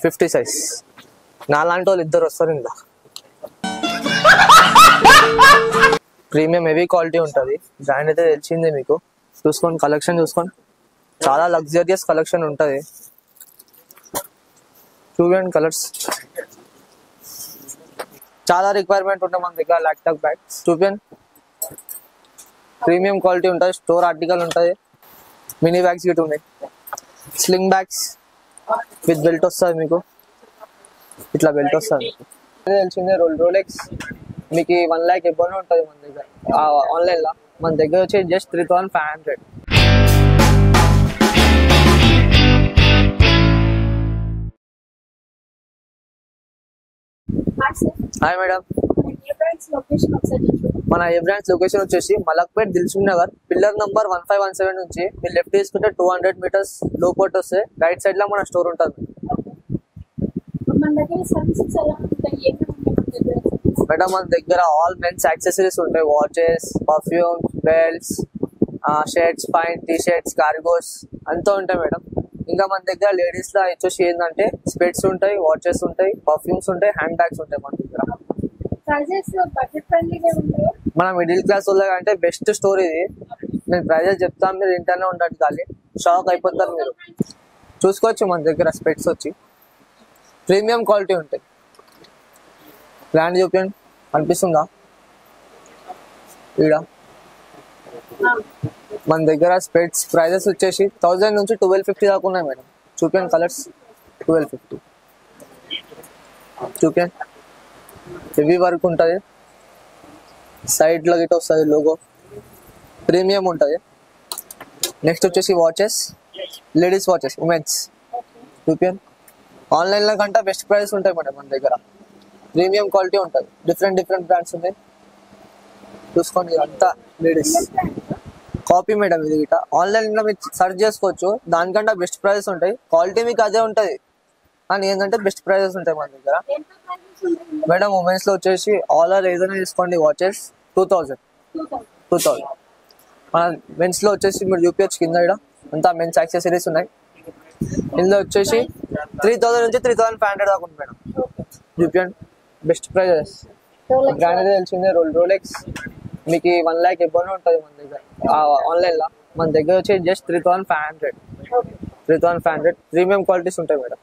50 size. నాలాంటి వాళ్ళు ఇద్దరు వస్తారు ఇంకా. ప్రీమియం హెవీ క్వాలిటీ ఉంటుంది. బ్రాండ్ అయితే తెలిసిందే మీకు. చూసుకోండి, కలెక్షన్ చూసుకోండి, చాలా లగ్జరియస్ కలెక్షన్ ఉంటుంది. చూడండి కలర్స్, చాలా రిక్వైర్మెంట్ ఉంటాయి మన దగ్గర. ల్యాప్టాప్ బ్యాగ్స్ చూపించండి. ప్రీమియం క్వాలిటీ ఉంటుంది, స్టోర్ ఆర్టికల్ ఉంటుంది. మినీ బ్యాగ్స్ గిట్ ఉన్నాయి, స్లింగ్ బ్యాగ్స్ విత్ బెల్ట్ వస్తుంది మీకు. ఇట్లా బెల్ట్ వస్తుంది మీకు. తెలిసిందే రోలెక్స్ మీకు 1 lakh ఎబ్బోనే ఉంటుంది మన దగ్గర. ఆన్లైన్లో మన దగ్గర వచ్చి జస్ట్ 3500. హాయ్ మేడం, మన ఏ బ్రాంచ్ లొకేషన్ వచ్చేసి మలక్పేట్ దిల్సుఖ్ నగర్ పిల్లర్ నంబర్ 1517 నుంచి మీరు లెఫ్ట్ తీసుకుంటే 200 meters లోపట్ వస్తే రైట్ సైడ్ లో మన స్టోర్ ఉంటుంది. మేడం మన దగ్గర ఆల్ మెన్స్ యాక్సెసరీస్ ఉంటాయి. Watches, perfumes, belts, shirts, pant, T shirts, cargos అంతా ఉంటాయి మేడం. ఇంకా మన దగ్గర లేడీస్ లో వచ్చేసి ఏంటంటే స్పెట్స్ ఉంటాయి, వాచెస్ ఉంటాయి, పర్ఫ్యూమ్స్ ఉంటాయి, హ్యాండ్ బ్యాగ్స్ ఉంటాయి మన దగ్గర. మన మిడిల్ క్లాస్ వాళ్ళకి అంటే బెస్ట్ స్టోర్ ఇది. నేను ప్రైజెస్ చెప్తాను, మీరు ఇంటర్నే ఉండదు, కానీ షాక్ అయిపోతారు మీరు. చూసుకోవచ్చు మన దగ్గర స్పెట్స్ వచ్చి ప్రీమియం క్వాలిటీ ఉంటాయి. బ్రాండ్ చూపించండి, అనిపిస్తుందా? ఈడ మన దగ్గర స్పెట్స్ ప్రైజెస్ వచ్చేసి 1000 నుంచి 1250 దాకా ఉన్నాయి మేడం. చూపించండి కలర్స్. 1250 చూపించండి. హెవీ వర్క్ ఉంటుంది, సైడ్ లో గిట్ వస్తుంది లోగో, ప్రీమియం ఉంటుంది. నెక్స్ట్ వచ్చేసి వాచెస్, లేడీస్ వాచెస్, ఉమెన్స్ చూపించండి. ఆన్లైన్ లో కంటే బెస్ట్ ప్రైస్ ఉంటాయి మేడం మన దగ్గర. ప్రీమియం క్వాలిటీ ఉంటుంది, డిఫరెంట్ బ్రాండ్స్ ఉన్నాయి. చూసుకోండి, అంతా లేడీస్ కాపీ మేడం. ఇది గిట ఆన్లైన్ లో మీరు సర్చ్ చేసుకోవచ్చు, దానికంటే బెస్ట్ ప్రైజెస్ ఉంటాయి. క్వాలిటీ మీకు అదే ఉంటుంది, కానీ ఏంటంటే బెస్ట్ ప్రైజెస్ ఉంటాయి మన దగ్గర మేడం. ఉమెన్స్ లో వచ్చేసి ఆల్ ఆర్ ఏదైనా తీసుకోండి, వాచెస్ 2000. మన మెన్స్ లో వచ్చేసి మీరు చూపించచ్చు కింద ఇక్కడ అంతా మెన్స్ యాక్సెసరీస్ ఉన్నాయి. ఇందులో వచ్చేసి 3000 నుంచి 3500 దాకా ఉంది మేడం. చూపించండి, బెస్ట్ ప్రైజెస్. బ్రాండ్ అయితే తెలిసిందే, రోలెక్స్ మీకు 1 lakh ఎబ్బోనే ఉంటుంది మన దగ్గర. ఆన్లైన్ లో మన దగ్గర వచ్చి జస్ట్ 3500. ప్రీమియం క్వాలిటీస్ ఉంటాయి మేడం.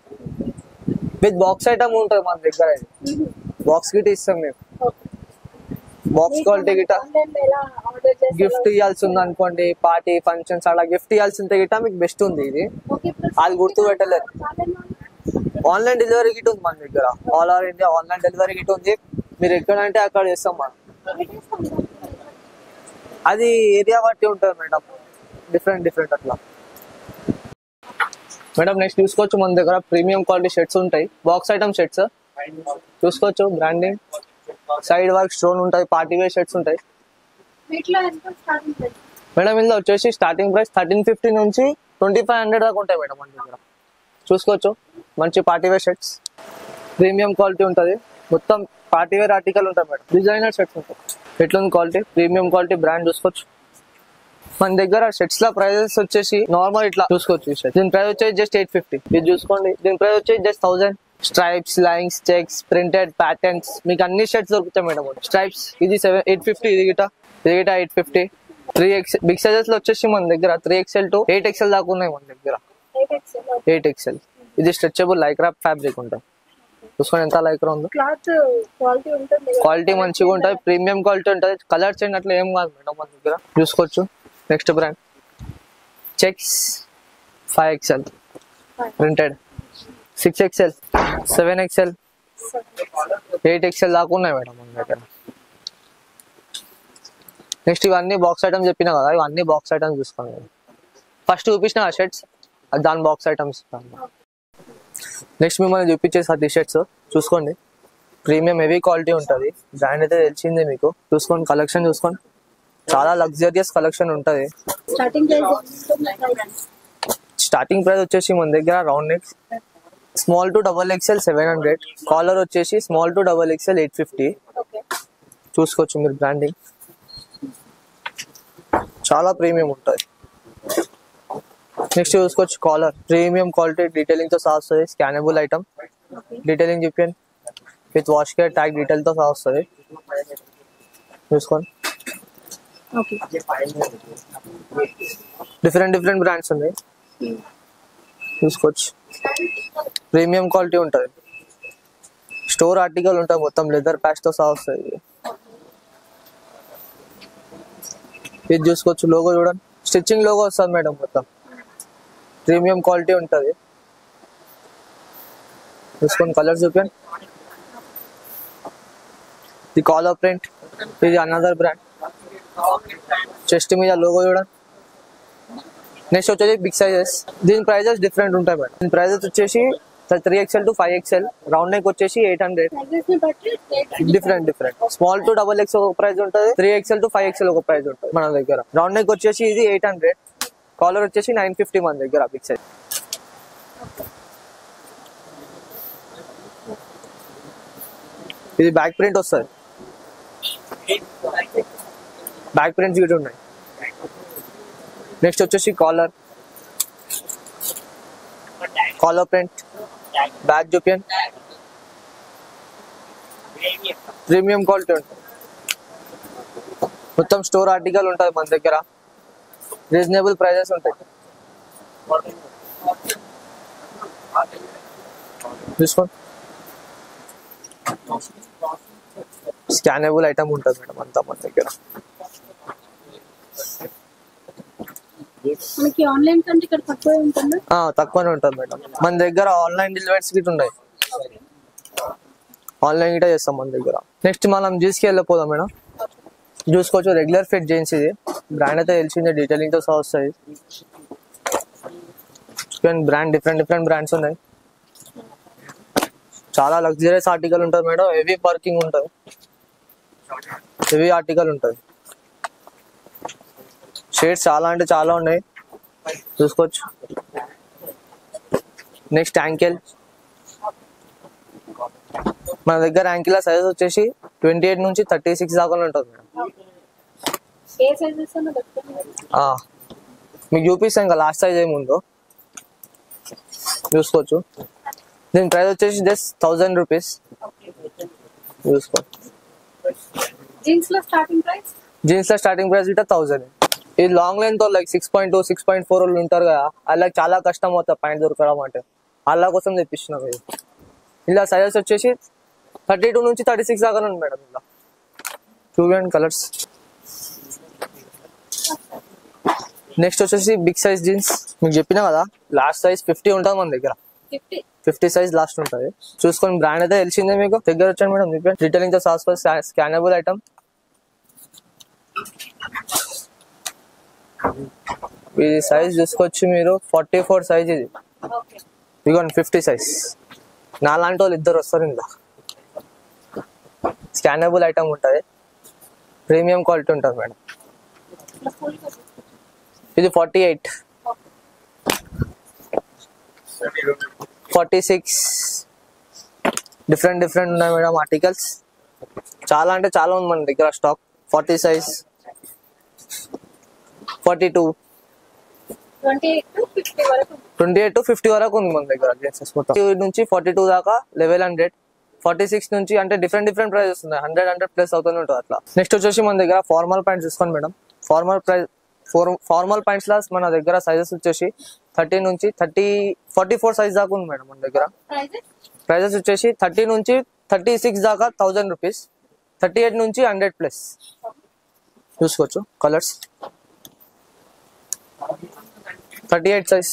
విత్ బాక్స్ ఐటమ్ ఉంటుంది మన దగ్గర. బాక్స్ గిట్ ఇస్తాం మేము. బాక్స్ క్వాలిటీ గిట గిఫ్ట్ ఇవ్వాల్సి ఉంది అనుకోండి, పార్టీ ఫంక్షన్స్ అలా గిఫ్ట్ ఇవ్వాల్సి ఉంటే గిట మీకు బెస్ట్ ఉంది ఇది. అది గుర్తు పెట్టలేదు. ఆన్లైన్ డెలివరీ గిట్ ఉంది మన దగ్గర. All over India online delivery Git ఉంది. మీరు ఎక్కడంటే అక్కడ చేస్తాం మనం. అది ఏరియా బట్టి ఉంటుంది మేడం, డిఫరెంట్ అట్లా మేడం. నెక్స్ట్ చూసుకోవచ్చు మన దగ్గర ప్రీమియం క్వాలిటీ షర్ట్స్ ఉంటాయి, బాక్స్ ఐటమ్ షర్ట్స్ చూసుకోవచ్చు. బ్రాండింగ్, సైడ్ వర్క్, స్టోన్ ఉంటాయి, పార్టీ వేర్ షర్ట్స్ ఉంటాయి మేడం. ఇందులో వచ్చేసి స్టార్టింగ్ ప్రైస్ 1350 నుంచి 2500 దాకా ఉంటాయి మేడం మన దగ్గర. చూసుకోవచ్చు, మంచి party wear shirts, premium quality ఉంటుంది. మొత్తం పార్టీ వేర్ ఆర్టికల్ ఉంటాయి మేడం. డిజైనర్ షర్ట్స్ ఉంటాయి. ఎట్లుంది క్వాలిటీ? ప్రీమియం క్వాలిటీ, బ్రాండ్ చూసుకోవచ్చు. మన దగ్గర షర్ట్స్ లో ప్రైజెస్ వచ్చేసి నార్మల్ ఇట్లా చూసుకోవచ్చు. దీని ప్రైస్ వచ్చేసి జస్ట్ 850. ఇది చూసుకోండి, దీని ప్రైస్ వచ్చేసి just 1000. Stripes, lines, checks, printed patterns మీకు అన్ని షర్ట్స్ దొరుకుతాయి మేడం. స్ట్రైప్స్ ఇది 850. ఇది గిట 850. 3XL బిగ్ సైజెస్ లో వచ్చేసి మన దగ్గర 3XL to 8XL దాకా ఉన్నాయి మన దగ్గర. 8XL. ఇది స్ట్రెచబుల్ లైక్రా ఫ్యాబ్రిక్ ఉంటుంది. చూసుకోండి ఎంత లైక్రా ఉందో. క్వాలిటీ మంచిగా ఉంటుంది, ప్రీమియం క్వాలిటీ ఉంటుంది. కలర్ చేంజ్ అట్లా ఏం కాదు మేడం మన దగ్గర. చూసుకోవచ్చు. Next brand checks 5XL printed, 6XL, 7XL, 8XL దాకా ఉన్నాయి మేడం మన దగ్గర. నెక్స్ట్ ఇవన్నీ బాక్స్ ఐటమ్స్ చెప్పినా కదా, ఇవన్నీ బాక్స్ ఐటమ్స్ చూసుకోండి. ఫస్ట్ చూపించిన షర్ట్స్ దాని బాక్స్ ఐటమ్స్. నెక్స్ట్ మిమ్మల్ని చూపించేసి టీ షర్ట్స్ చూసుకోండి. ప్రీమియం హెవీ క్వాలిటీ ఉంటుంది. బ్రాండ్ అయితే తెలిసిందే మీకు. చూసుకోండి, కలెక్షన్ చూసుకోండి, చాలా లగ్జరియస్ కలెక్షన్ ఉంటుంది. స్టార్టింగ్ ప్రైస్ వచ్చేసి మన దగ్గర round neck small to XXL 700, collar వచ్చేసి స్మాల్ టు XXL 850. చూసుకోవచ్చు మీరు. బ్రాండింగ్ చాలా ప్రీమియం ఉంటుంది. నెక్స్ట్ చూసుకోవచ్చు కాలర్ ప్రీమియం క్వాలిటీ డీటెయిలింగ్ తో సహా వస్తుంది. స్కానబుల్ ఐటమ్ డీటెయిలింగ్ చెప్పాను with wash care tag detail తో సహా వస్తుంది. చూసుకోండి డిఫరెంట్ బ్రాండ్స్ ఉన్నాయి. చూసుకోవచ్చు ప్రీమియం క్వాలిటీ ఉంటుంది. స్టోర్ ఆర్టికల్ ఉంటుంది మొత్తం లెదర్ ప్యాచ్ తో సహా వస్తుంది. ఇది చూసుకోవచ్చు లోగో చూడండి స్టిచ్చింగ్ లోగో వస్తుంది మేడం. మొత్తం ప్రీమియం క్వాలిటీ ఉంటుంది. చూసుకొని కలర్స్ చూపించండి. ఇది కాలర్ ప్రింట్. ఇది అనదర్ బ్రాండ్. చెస్ట్ మీద లోగో చూడండి. నెక్స్ట్ వచ్చేసి బిగ్ సైజెస్. దీని ప్రైజెస్ డిఫరెంట్ ఉంటాయి మేడం. దీని ప్రైజెస్ వచ్చేసి 3XL to 5XL. Round neck వచ్చేసి 800. డిఫరెంట్ స్మాల్ టు XXX ఒక ప్రైస్ ఉంటుంది. 3XL to 5XL ఒక ప్రైస్ ఉంటుంది మన దగ్గర. రౌండ్ నెక్ వచ్చేసి ఇది 800. కాలర్ వచ్చేసి 950 మన దగ్గర బిగ్ సైజ్. ఇది బ్యాక్ ప్రింట్ వస్తుంది. బ్యాక్ ప్రింట్స్ కూడా ఉన్నాయి. నెక్స్ట్ వచ్చేసి కాలర్ ప్రింట్ బ్యాక్ చూపియన్ ప్రీమియం క్వాలిటీ ఉంటుంది. మొత్తం స్టోర్ ఆర్టికల్ ఉంటుంది మన దగ్గర. రీజనబుల్ ప్రైజెస్ ఉంటాయి. చూసుకోండి స్కానబుల్ ఐటమ్ ఉంటుంది మేడం అంతా మన దగ్గర. తక్కువనే ఉంటుంది మేడం మన దగ్గర. ఆన్లైన్ డెలివరీస్ గిట్ ఉన్నాయి. ఆన్లైన్ గిట చేస్తాం మన దగ్గర. నెక్స్ట్ మనం జీన్స్కి వెళ్ళిపోదాం మేడం. చూసుకోవచ్చు రెగ్యులర్ ఫిట్ జీన్స్. ఇది బ్రాండ్ అయితే తెలిసిందే డీటెయిలింగ్ తో సహా వస్తుంది. బ్రాండ్ డిఫరెంట్ బ్రాండ్స్ ఉన్నాయి. చాలా లగ్జరియస్ ఆర్టికల్ ఉంటుంది మేడం. హెవీ వర్కింగ్ ఉంటుంది. హెవీ ఆర్టికల్ ఉంటుంది. షేడ్స్ చాలా అంటే చాలా ఉన్నాయి. చూసుకోవచ్చు. Next ankle. మన దగ్గర యాంకిల్ సైజ్ వచ్చేసి 28 నుంచి 36 దాకా ఉంటుంది మేడం. మీకు చూపిస్తాను ఇంకా లాస్ట్ సైజ్ ఏముందో చూసుకోవచ్చు. దీని ప్రైస్ వచ్చేసి జస్ట్ 1000 రూపీస్. చూసుకో జీన్స్ లో స్టార్టింగ్ ప్రైస్ ఇట 1000. ఇది లాంగ్ లెంత్ లైక్ 6.2 6.4 వాళ్ళు ఉంటారు కదా, వాళ్ళకి చాలా కష్టం అవుతుంది పాయింట్ దొరకడం అంటే. వాళ్ళ కోసం తెప్పిస్తున్నాం. ఇది ఇలా సైజెస్ వచ్చేసి 32 నుంచి 36 దాకా ఉంది మేడం. ఇలా చూడండి కలర్స్. నెక్స్ట్ వచ్చేసి బిగ్ సైజ్ జీన్స్. మీకు చెప్పినా కదా లాస్ట్ సైజ్ 50 ఉంటుంది మన దగ్గర. 50 సైజ్ లాస్ట్ ఉంటుంది. చూసుకొని బ్రాండ్ అయితే తెలిసిందే మీకు. దగ్గర వచ్చాను మేడం. రిటైలింగ్ తో స్కానబుల్ ఐటమ్. ఇది సైజ్ చూసుకోవచ్చు మీరు 44 సైజ్. ఇది ఇదిగోండి 50 సైజ్. నాలాంటి వాళ్ళు ఇద్దరు వస్తారు ఇందులో. స్కానబుల్ ఐటమ్ ఉంటుంది. ప్రీమియం క్వాలిటీ ఉంటుంది మేడం. ఇది 48 46 డిఫరెంట్ ఉన్నాయి మేడం ఆర్టికల్స్. చాలా అంటే చాలా ఉంది మన దగ్గర స్టాక్. 40 సైజ్ 42 28 to 50 వరకు ఉంది మన దగ్గర జీన్సెస్ మొత్తం. నుంచి 42 దాకా 1100. 46 నుంచి అంటే డిఫరెంట్ ప్రైజెస్ ఉన్నాయి. 100 ప్లస్ అవుతూనే ఉంటుంది అట్లా. నెక్స్ట్ వచ్చేసి మన దగ్గర ఫార్మల్ ప్యాంట్స్ చూసుకోండి మేడం. ఫార్మల్ ప్యాంట్స్ లా మన దగ్గర సైజెస్ వచ్చేసి 30 నుంచి 44 సైజ్ దాకా ఉంది మేడం మన దగ్గర. ప్రైజెస్ వచ్చేసి 30 నుంచి 36 దాకా 1000 రూపీస్. 38 నుంచి 100 ప్లస్. చూసుకోవచ్చు కలర్స్. 38 సైజ్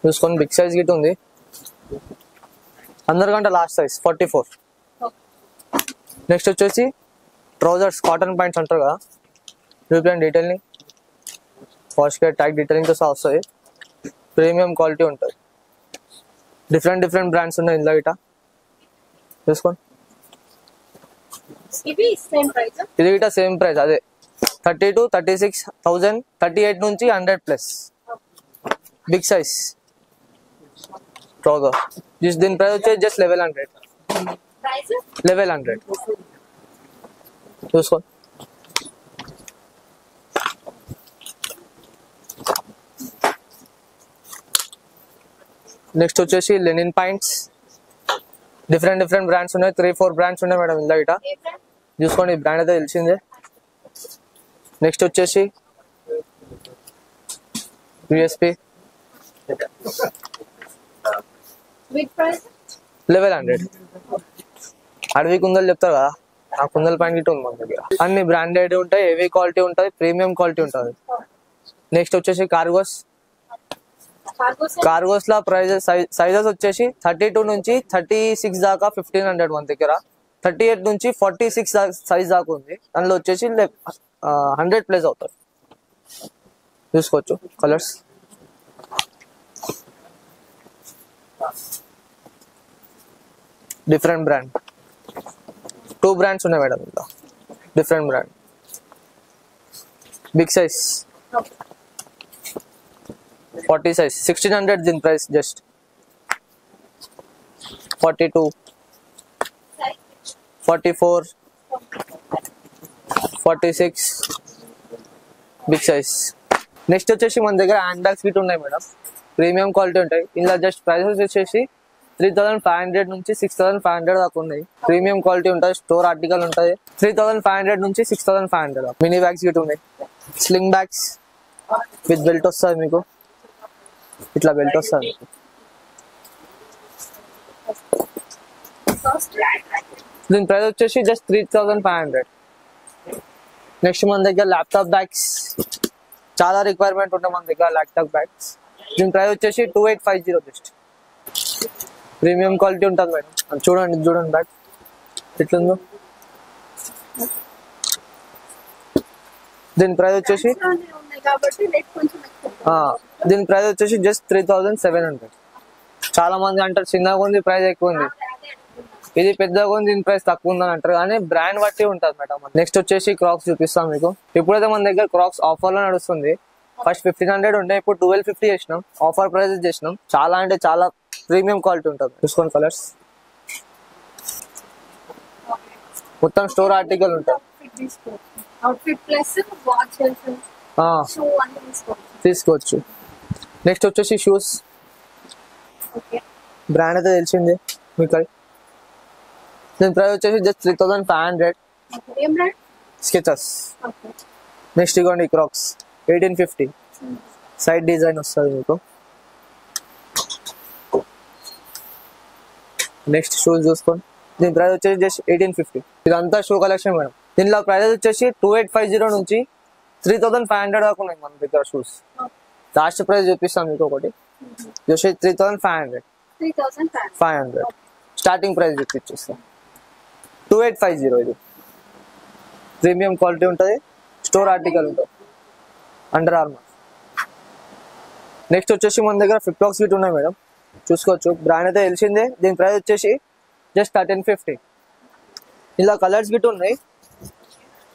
చూసుకోండి. బిగ్ సైజ్ గిట్ ఉంది. అందరికంటే లాస్ట్ సైజ్ 44. నెక్స్ట్ వచ్చేసి ట్రౌజర్స్ కాటన్ ప్యాంట్స్ అంటారు కదా. UPN detailing wash care tag detailing తో సహా వస్తుంది. ప్రీమియం క్వాలిటీ ఉంటుంది. డిఫరెంట్ బ్రాండ్స్ ఉన్నాయి ఇందులో గిట. చూసుకోండి. ఇది గిట సేమ్ ప్రైస్ అదే 32 36 1000. 38 నుంచి 100 ప్లస్. Big size trouser. దీని ప్రైస్ వచ్చేసి జస్ట్ 1100. చూసుకోండి. నెక్స్ట్ వచ్చేసి లెనిన్ పాయింట్స్, డిఫరెంట్ బ్రాండ్స్ ఉన్నాయి, 3-4 బ్రాండ్స్ ఉన్నాయి మేడం ఇందులో ఇట చూసుకోండి, ఈ బ్రాండ్ అయితే తెలిసిందే. నెక్స్ట్ వచ్చేసి యూఎస్పి 1100. అడవి కుందలు చెప్తారు కదా, ఆ కుందల ప్యాంట్ గిట్ ఉంది మన దగ్గర. అన్ని బ్రాండెడ్ ఉంటాయి, హెవీ క్వాలిటీ ఉంటుంది, ప్రీమియం క్వాలిటీ ఉంటుంది. నెక్స్ట్ వచ్చేసి కార్గోస్ లో ప్రైజెస్ సైజెస్ వచ్చేసి 32 నుంచి 36 దాకా 1500 మన దగ్గర. 38 నుంచి 46 సైజ్ దాకా ఉంది. దానిలో వచ్చేసి 100 ప్లస్ అవుతాయి. చూసుకోవచ్చు కలర్స్. డిఫరెంట్ బ్రాండ్ 2 బ్రాండ్స్ ఉన్నాయి మేడం ఇంట్లో. Different brand big size 40 size 1600 దీని price just 42, 44, 46 big size. Next వచ్చేసి మన దగ్గర హ్యాండ్ బ్యాగ్స్ గిట్ ఉన్నాయి మేడం, ప్రీమియం క్వాలిటీ ఉంటాయి. ఇందులో జస్ట్ ప్రైసెస్ వచ్చేసి 3500 నుంచి 6500 దాకా ఉన్నాయి. ప్రీమియం క్వాలిటీ ఉంటుంది, స్టోర్ ఆర్టికల్ ఉంటుంది. 3500 నుంచి 6500 దాకా. మినీ బ్యాగ్స్ గిట్ ఉన్నాయి, స్లింగ్ బ్యాగ్స్ విత్ బెల్ట్ వస్తుంది మీకు, ఇట్లా బెల్ట్ వస్తుంది మీకు. దీని ప్రైస్ వచ్చేసి జస్ట్ 3500. నెక్స్ట్ మన దగ్గర ల్యాప్టాప్ బ్యాగ్స్, చాలా రిక్వైర్మెంట్ ఉంటాయి మన దగ్గర ల్యాప్టాప్ బ్యాగ్స్. దీని ప్రైస్ వచ్చేసి 2850 జస్ట్. ప్రీమియం క్వాలిటీ ఉంటుంది మేడం. చూడండి బ్యాగ్ ఎట్లుందో. దీని ప్రైస్ వచ్చేసి జస్ట్ 3700. చాలా మంది అంటారు చిన్నగా ఉంది ప్రైస్ ఎక్కువ ఉంది, ఇది పెద్దగా ఉంది దీని ప్రైస్ తక్కువ ఉందని అంటారు, కానీ బ్రాండ్ బట్టి ఉంటుంది మేడం. నెక్స్ట్ వచ్చేసి క్రాక్స్ చూపిస్తాం మీకు. ఇప్పుడైతే మన దగ్గర క్రాక్స్ ఆఫర్ లో నడుస్తుంది. ఫస్ట్ 1500 ఉండే, ఇప్పుడు 1250 చేసినాం, ఆఫర్ ప్రైజెస్ చేసినాం. చాలా అంటే చాలా ప్రీమియం క్వాలిటీ ఉంటుంది. చూసుకోండి కలర్స్, మొత్తం స్టోర్ ఆర్టికల్ ఉంటుంది. తీసుకోవచ్చు. నెక్స్ట్ వచ్చేసి షూస్, బ్రాండ్ అయితే తెలిసింది మీకు. దీని ప్రైస్ వచ్చేసి జస్ట్ 3500 స్కెచెస్. నెక్స్ట్ ఇవ్వండి క్రాక్స్ 1850, సైడ్ డిజైన్ వస్తుంది మీకు. నెక్స్ట్ షూస్ చూసుకోండి, దీని ప్రైస్ వచ్చేసి జస్ట్ 1850. ఇదంతా షూ కలెక్షన్ మేడం. దీనిలో ప్రైజెస్ వచ్చేసి 2850 నుంచి 3500 దాకా ఉన్నాయి మన దగ్గర షూస్. లాస్ట్ ప్రైస్ చూపిస్తాం మీకు ఒకటి, జస్ట్ 3500 స్టార్టింగ్ ప్రైస్ చూపించేస్తాం. 2850 ఇది ప్రీమియం క్వాలిటీ ఉంటుంది, స్టోర్ ఆర్టికల్ ఉంటుంది, అండర్ ఆర్మర్. నెక్స్ట్ వచ్చేసి మన దగ్గర ఫ్లిప్ ఫ్లాప్స్ గిట్ ఉన్నాయి మేడం, చూసుకోవచ్చు. బ్రాండ్ అయితే తెలిసిందే. దీని ప్రైస్ వచ్చేసి జస్ట్ 1350. ఇలా కలర్స్ గిట్ ఉన్నాయి.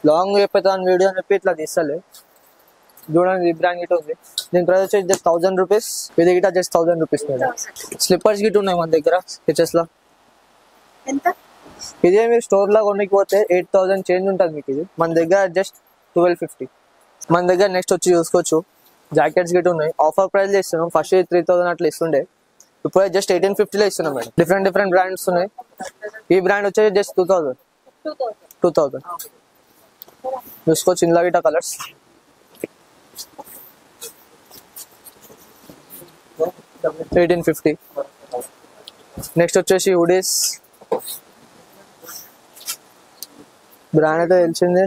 లాంగ్ చెప్పేదాన్ని వీడియో అని చెప్పి ఇట్లా తీస్తలే. చూడండి ఈ బ్రాండ్ గిట్ ఉంది. దీని ప్రైస్ వచ్చేసి జస్ట్ 1000 రూపీస్. ఇది గిట just 1000 rupees madam. Slippers Git ఉన్నాయి మన దగ్గర హెచ్ఎస్ లో. ఇదే మీరు స్టోర్ లో కొనుక్కోతే 8000 చేంజ్ ఉంటుంది మీకు. ఇది మన దగ్గర జస్ట్ 1250 మన దగ్గర. నెక్స్ట్ వచ్చి చూసుకోవచ్చు జాకెట్స్ గిట్ ఉన్నాయి, ఆఫర్ ప్రైస్ లో ఇస్తున్నాం. ఫస్ట్ 3000 అట్లా ఇస్తుండే, ఇప్పుడు జస్ట్ 1850 లో ఇస్తున్నాం మేడం. డిఫరెంట్ బ్రాండ్స్ ఉన్నాయి. ఈ బ్రాండ్ వచ్చేసి జస్ట్ 2000 చూసుకోవచ్చు. ఇందులో గిట కలర్స్ 1850. నెక్స్ట్ వచ్చేసి హుడీస్, బ్రాండ్ అయితే తెలిసింది,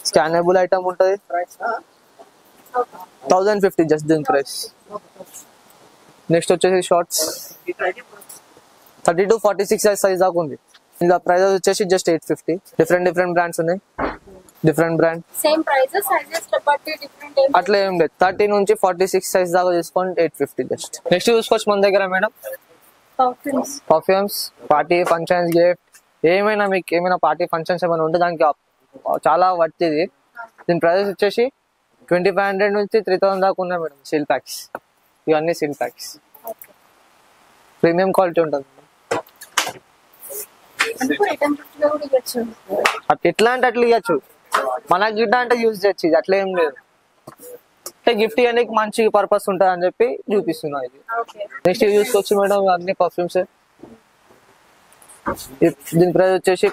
స్కానబుల్ ఐటమ్ ఉంటుంది. 1050 జస్ట్ దీని ప్రైస్. నెక్స్ట్ వచ్చేసి షార్ట్స్ 30 to 46 సైజ్ దాకా ఉంది. ఇందులో ప్రైస్ వచ్చేసి జస్ట్ 850. డిఫరెంట్ బ్రాండ్స్ ఉన్నాయి. డిఫరెంట్ బ్రాండ్ అట్లా ఏం లేదు. 30 నుంచి 46 సైజ్ దాకా తీసుకోండి 850 జస్ట్. నెక్స్ట్ చూసుకోవచ్చు మన దగ్గర madam perfumes, party functions, gift ఏమైనా మీకు ఏమైనా పార్టీ ఫంక్షన్స్ ఏమైనా ఉంటే దానికి చాలా వర్తిది. దీని ప్రైస్ వచ్చేసి 2500 నుంచి 3000 దాకా ఉన్నాయి మేడం. సీల్ ప్యాక్స్, ఇవన్నీ సీల్ ప్యాక్స్, ప్రీమియం క్వాలిటీ ఉంటుంది. ఎట్లా అంటే అట్లా ఇవ్వచ్చు, మనకి గిట్ట అంటే యూజ్ చేయొచ్చు, ఇది అట్లా ఏం లేదు. అంటే గిఫ్ట్ అనేది మంచి పర్పస్ ఉంటుంది అని చెప్పి చూపిస్తున్నా ఇది. నెక్స్ట్ ఇది చూసుకోవచ్చు మేడం, అన్ని పర్ఫ్యూమ్స్. దీని ప్రైస్ వచ్చేసి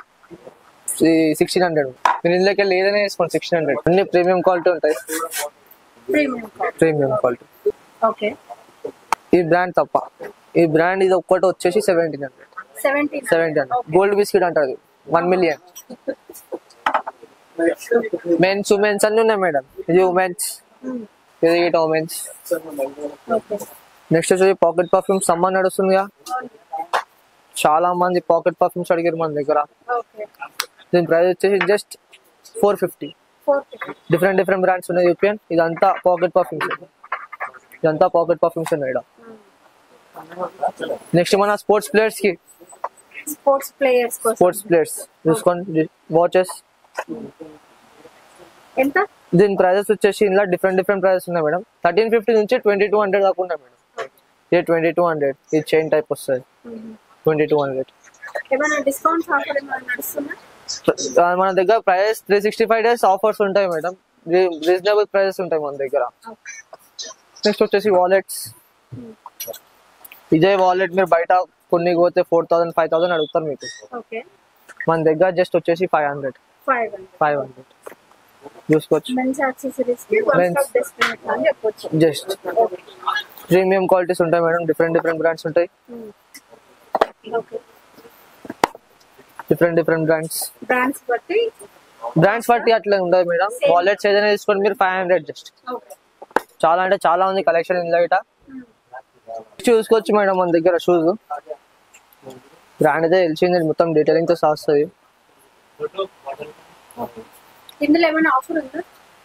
1600. మీరు ఇందులోకి వెళ్ళి ఏదైనా వేసుకోండి 1600. అన్ని ప్రీమియం క్వాలిటీ ఉంటాయి, ప్రీమియం క్వాలిటీ. ఈ బ్రాండ్ తప్ప, ఈ బ్రాండ్ ఇది ఒక్కటి వచ్చేసి 1700. గోల్డ్ బిస్కెట్ అంటారు, 1 million. మెన్స్ ఉమెన్స్ అన్ని ఉన్నాయి మేడం. ఇది ఉమెన్స్, ఇది ఉమెన్స్. నెక్స్ట్ వచ్చేసి పాకెట్ పర్ఫ్యూమ్. సమ్మర్ నడుస్తుందిగా, చాలా మంది పాకెట్ పర్ఫ్యూమ్స్ అడిగారు మన దగ్గర. దీని ప్రైస్ వచ్చేసి జస్ట్ 450. డిఫరెంట్ బ్రాండ్స్ ఉన్నాయి యూపీఎన్. ఇదంతా పాకెట్ పర్ఫ్యూమ్స్, ఇదంతా పాకెట్ పర్ఫ్యూమ్స్ ఉన్నాయి ఇక్కడ. నెక్స్ట్ మన స్పోర్ట్స్ ప్లేయర్స్ కి, స్పోర్ట్స్ ప్లేయర్స్ చూసుకోండి. వాచెస్ ఎంత? దీని ప్రైజెస్ వచ్చేసి ఇలా డిఫరెంట్ ప్రైజెస్ ఉన్నాయి మేడం. 1350 నుంచి 2200 దాకా ఉన్నాయి మేడం. ఇది 2200. ఇది చైన్ టైప్ వస్తుంది, 2200. మన దగ్గర ప్రైస్ 365 days ఆఫర్స్ ఉంటాయి మేడం. రీజనబుల్ ప్రైజెస్ ఉంటాయి మన దగ్గర. నెక్స్ట్ వచ్చేసి వాలెట్స్. ఇదే వాలెట్ మీరు బయట కొన్ని పోతే 4000 5000 అడుగుతారు మీకు. మన దగ్గర జస్ట్ వచ్చేసి 500 చూసుకోవచ్చు. జస్ట్ ప్రీమియం క్వాలిటీస్ ఉంటాయి మేడం. డిఫరెంట్ బ్రాండ్స్ ఉంటాయి, డిఫరెంట్ బ్రాండ్స్ బట్టి అట్లా ఉండదు మేడం. వాలెట్స్ ఏదైనా తీసుకోండి మీరు 500 జస్ట్. చాలా అంటే చాలా ఉంది కలెక్షన్ ఇందులో. ఇట చూసుకోవచ్చు మేడం మన దగ్గర షూస్. బ్రాండ్ అయితే తెలిసింది, మొత్తం డీటెయిలింగ్ తో వస్తుంది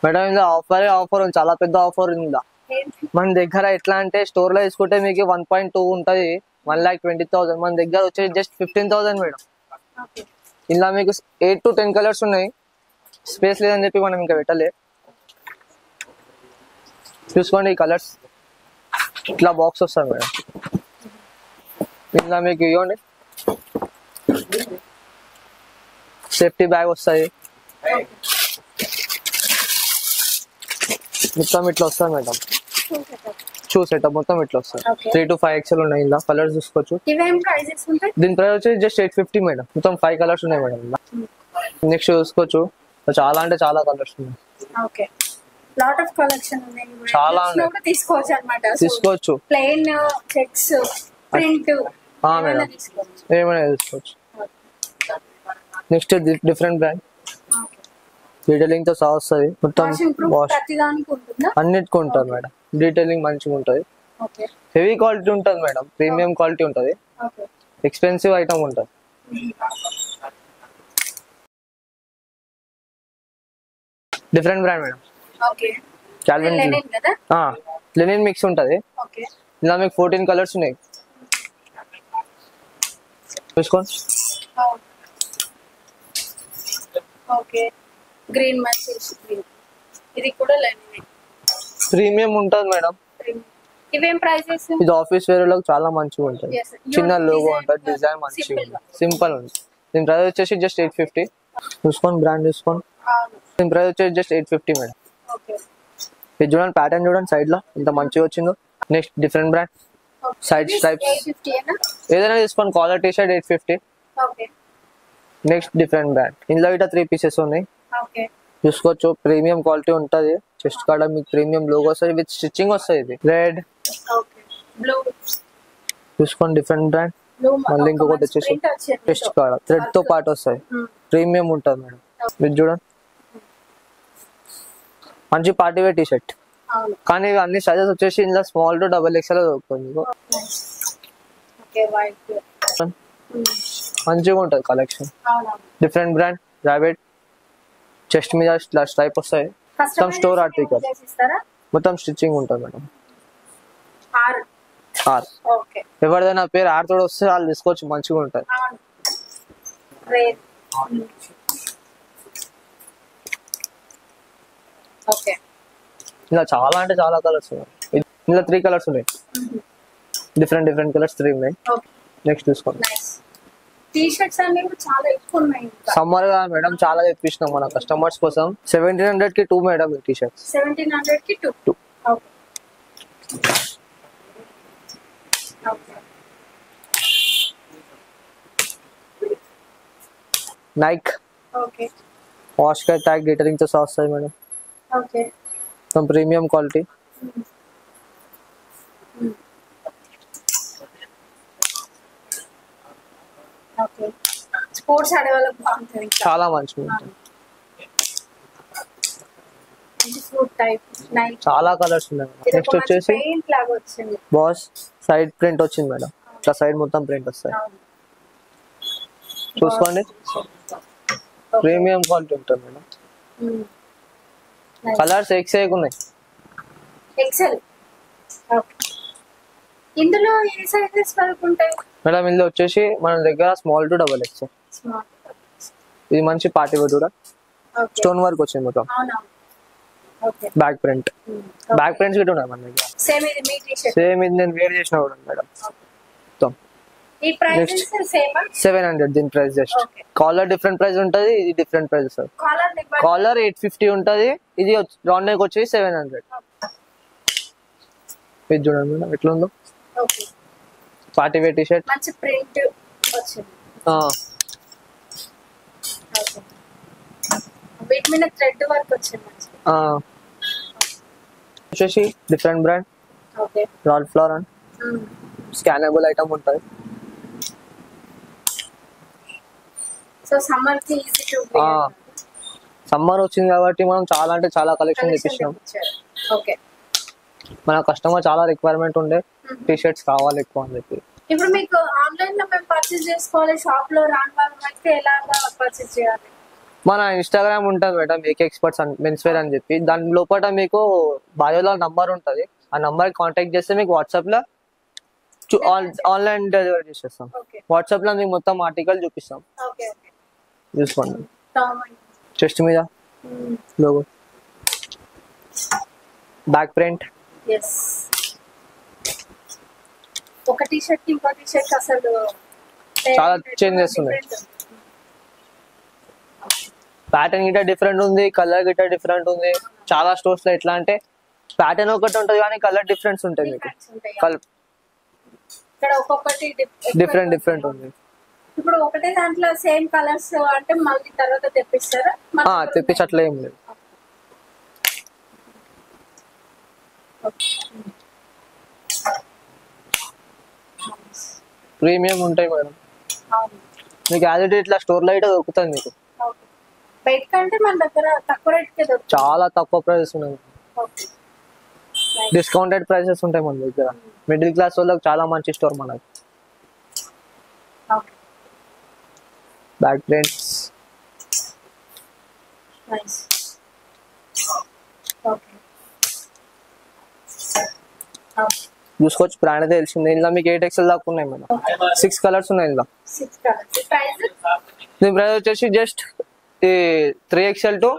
మేడం. ఇందులో ఆఫర్ ఉంది, చాలా పెద్ద ఆఫర్ ఉంది ఇందులో మన దగ్గర. ఎట్లా అంటే స్టోర్ లో తీసుకుంటే మీకు 1.2 ఉంటది, 1,20,000. మన దగ్గర వచ్చేసి జస్ట్ 15,000 మేడం. ఇలా మీకు 8 to 10 కలర్స్ ఉన్నాయి. స్పేస్ లేదని చెప్పి మనం ఇంకా పెట్టలే. చూసుకోండి ఈ కలర్స్. ఇట్లా బాక్స్ వస్తుంది మేడం. ఇలా మీకు ఇవ్వండి, సేఫ్టీ బ్యాగ్ వస్తుంది. మొత్తం ఇట్లా వస్తుంది మేడం. షూ సెటప్ మొత్తం ఇట్లా వస్తుంది. 3 to 5 XL ఉన్నాయి. ఇలా కలర్స్ చూసుకోవచ్చు. దీని ప్రైస్ వచ్చేసి జస్ట్ 850 మేడం. మొత్తం 5 కలర్స్ ఉన్నాయి మేడం ఇలా. నెక్స్ట్ చూసుకోవచ్చు, చాలా అంటే చాలా కలర్స్ ఉన్నాయి. చాలా తీసుకోవచ్చు. మేడం ఏమైనా తీసుకోవచ్చు. నెక్స్ట్ డిఫరెంట్ బ్రాండ్, డీటెయిలింగ్ తో సహా వస్తుంది. మొత్తం అన్నిటికీ ఉంటుంది మేడం. డీటెయిలింగ్ మంచిగా ఉంటుంది, హెవీ క్వాలిటీ ఉంటుంది మేడం. ప్రీమియం క్వాలిటీ ఉంటుంది, ఎక్స్పెన్సివ్ ఐటమ్ ఉంటుంది. Different brand madam. Calvin Lenin mix ఉంటుంది. ఇలా మీకు 14 కలర్స్ ఉన్నాయి. చూసుకోండి. గ్రీన్ ఇది కూడా ప్రీమియం ఉంటుంది మేడం. ఇవేం ప్రైసెస్? ఇది ఆఫీస్ వేర్ లో చాలా మంచిగా ఉంటుంది. చిన్న లోగో ఉంటుంది, డిజైన్ మంచిగా ఉంటుంది, సింపుల్ ఉంది. దీని ప్రైస్ వచ్చేసి జస్ట్ 850. చూసుకోండి బ్రాండ్ చూసుకోండి. దీని ప్రైస్ వచ్చేసి జస్ట్ 850 మేడం. ఇది చూడండి, ప్యాటర్న్ చూడండి సైడ్ లో ఇంత మంచిగా వచ్చిందో. Next different brand, side stripes ఏదైనా తీసుకోండి. Collar T shirt 850. Next different brand. ఇందులో ఇట్లా 3 పీసెస్ ఉన్నాయి. చూసుకోవచ్చు, ప్రీమియం క్వాలిటీ ఉంటుంది. చెస్ట్ కాడ మీకు ప్రీమియం లోగో వస్తుంది, విత్ స్టిచ్చింగ్ వస్తుంది. ఇది రెడ్, చూసుకోండి డిఫరెంట్ బ్రాండ్. మళ్ళీ ఇంకొకటి వచ్చేసి చెస్ట్ కాడ థ్రెడ్ తో పాటు వస్తాయి. ప్రీమియం ఉంటుంది మేడం. ఇది చూడండి, మంచి పార్టీ వేర్ టీ షర్ట్. కానీ అన్ని సైజెస్ వచ్చేసి ఇందులో స్మాల్ టు XXL దొరుకుతుంది. మంచిగా ఉంటుంది collection. Different brand, rabbit. Chest మీద స్ట్రైప్ వస్తాయి. మొత్తం స్టోర్ ఆర్టికల్, మొత్తం స్టిచ్చింగ్ ఉంటుంది మేడం. ఆర్ ఎవరిదైనా పేరు ఆర్ తోడు వస్తే వాళ్ళు తీసుకోవచ్చు, మంచిగా ఉంటుంది. ఇలా చాలా అంటే చాలా కలర్స్ ఉన్నాయి. ఇలా 3 కలర్స్ ఉన్నాయి. డిఫరెంట్ కలర్స్ 3 ఉన్నాయి. నెక్స్ట్ చూసుకోండి. సమ్మర్ గా మేడం చాలా తెప్పించినాం మన కస్టమర్స్ కోసం. 1700 కి 2 మేడం ఈ టీ షర్ట్స్. 1700 కి 2. Okay Nike okay Oscar tag glittering తో వస్తాయి మేడం. ఓకే మొత్తం ప్రీమియం క్వాలిటీ. ఓకే స్పోర్ట్స్ ఆడే వాళ్ళకి బాగుంటుంది. చాలా మంచిగా ఉంటుంది. ఫ్రూట్ టైప్ నైట్ చాలా కలర్స్ ఉన్నాయి మేడం. నెక్స్ట్ వచ్చేసి పెయింట్ లాగా వచ్చింది. బాస్ సైడ్ ప్రింట్ వచ్చింది మేడం. ఇట్లా సైడ్ మొత్తం ప్రింట్ వస్తాయి. చూసుకోండి, ప్రీమియం క్వాలిటీ ఉంటుంది మేడం. కలర్స్ ఎక్స్ ఉన్నాయి. ఎక్సెల్. ఓకే ఇందులో ఏ సైజెస్ వరకు ఉంటాయి మేడం? ఇందులో వచ్చేసి మన దగ్గర small to double X. Small. ఇది మంచి పార్టీ వేర్ కూడా. ఓకే స్టోన్ వర్క్ వచ్చింది మొత్తం. అవునవును. Okay back print, back prints Git ఉన్నాయి మన దగ్గర. సేమ్ ఇది మీ టీ షర్ట్. సేమ్ ఇది నేను వేర్ చేసిన కూడా మేడం. మొత్తం ఈ ప్రైస్ సేమ్ 700 దీని price. Just okay collar different price ఉంటది, ఇది different price sir. Collar number collar 850 ఉంటది, ఇది రౌండ్ నెక్ వచ్చేసి 700. ఇది చూడండి మేడం ఎట్లా ఉందో. Okay party wear T shirt. మంచి ప్రింట్ వచ్చింది. ఓకే వీటి మీద థ్రెడ్ వర్క్ వచ్చింది మంచి. వచ్చేసి different brand okay Ralph Lauren. Scannable item ఉంటుంది. సో సమ్మర్ కి ఈజీ టు సమ్మర్ వచ్చింది కాబట్టి మనం చాలా అంటే చాలా కలెక్షన్ తెప్పించాం. ఓకే మన కస్టమర్ చాలా రిక్వైర్మెంట్ ఉండే టీ షర్ట్స్ కావాలి ఎక్కువ అని చెప్పి. ఇప్పుడు మీకు ఆన్లైన్ లో మేము పర్చేస్ చేసుకోవాలి, షాప్ లో రాని వాళ్ళకి ఎలాగా పర్చేస్ చేయాలి? మన ఇన్స్టాగ్రామ్ ఉంటుంది madam, AK experts men's wear అని చెప్పి. దాని లోపల మీకు బయోలో నంబర్ ఉంటుంది. ఆ నంబర్ కాంటాక్ట్ చేస్తే మీకు వాట్సాప్ లో ఆన్లైన్ డెలివరీ చేసేస్తాం. ఓకే వాట్సాప్ లో మీకు మొత్తం ఆర్టికల్ చూపిస్తాం. ఓకే ఓకే చూసుకోండి. టామ్ చెస్ట్ మీద లోగో, బ్యాక్ ప్రింట్. yes ఒక టీ షర్ట్ ఇంకో టీ షర్ట్ అసలు చాలా చేంజెస్ ఉన్నాయి. ప్యాటర్న్ గిట్ట డిఫరెంట్ ఉంది, కలర్ గిట్ట డిఫరెంట్ ఉంది. చాలా స్టోర్స్ లో ఎట్లా అంటే ప్యాటర్న్ ఒకటి ఉంటుంది కానీ కలర్ డిఫరెన్స్ ఉంటాయి మీకు. ఇక్కడ ఒక్కొక్కటి డిఫరెంట్ డిఫరెంట్ ఉంది. ఇప్పుడు ఒకటే దాంట్లో సేమ్ కలర్స్ అంటే మళ్ళీ తర్వాత తెప్పిస్తారా? తెప్పించి అట్లా ఏం లేదు. ప్రీమియం ఉంటాయి మేడం. మీకు యాజ్ ఇట్లా స్టోర్ లో అయితే దొరుకుతుంది మీకు. బయట కంటే మన దగ్గర తక్కువ రేట్ కే దొరుకుతుంది. చాలా తక్కువ ప్రైసెస్ ఉన్నాయి. డిస్కౌంటెడ్ ప్రైసెస్ ఉంటాయి మన దగ్గర. మిడిల్ క్లాస్ వాళ్ళకి చాలా మంచి స్టోర్ మనకి. Back prints. చూసుకోవచ్చు, బ్రాండ్ అయితే తెలిసింది. ఇలా మీకు 8 XL దాకా ఉన్నాయి మేడం. 6 కలర్స్ ఉన్నాయి ఇలా. దీని ప్రైస్ వచ్చేసి జస్ట్ 3 XL టు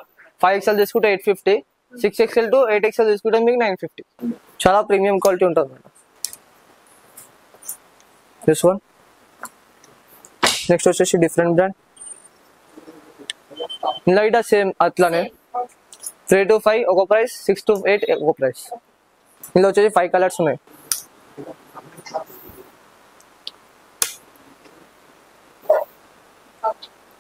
5 XL తీసుకుంటే 850, 6 XL టు 8 XL తీసుకుంటే మీకు 950. చాలా ప్రీమియం క్వాలిటీ ఉంటుంది మేడం. This one. నెక్స్ట్ వచ్చేసి డిఫరెంట్ బ్రాండ్. ఇలా ఇట సేమ్ అట్లానే 3 to 5 ఒక ప్రైస్, 6 to 8 ఒక ప్రైస్. ఇందులో వచ్చేసి 5 కలర్స్ ఉన్నాయి.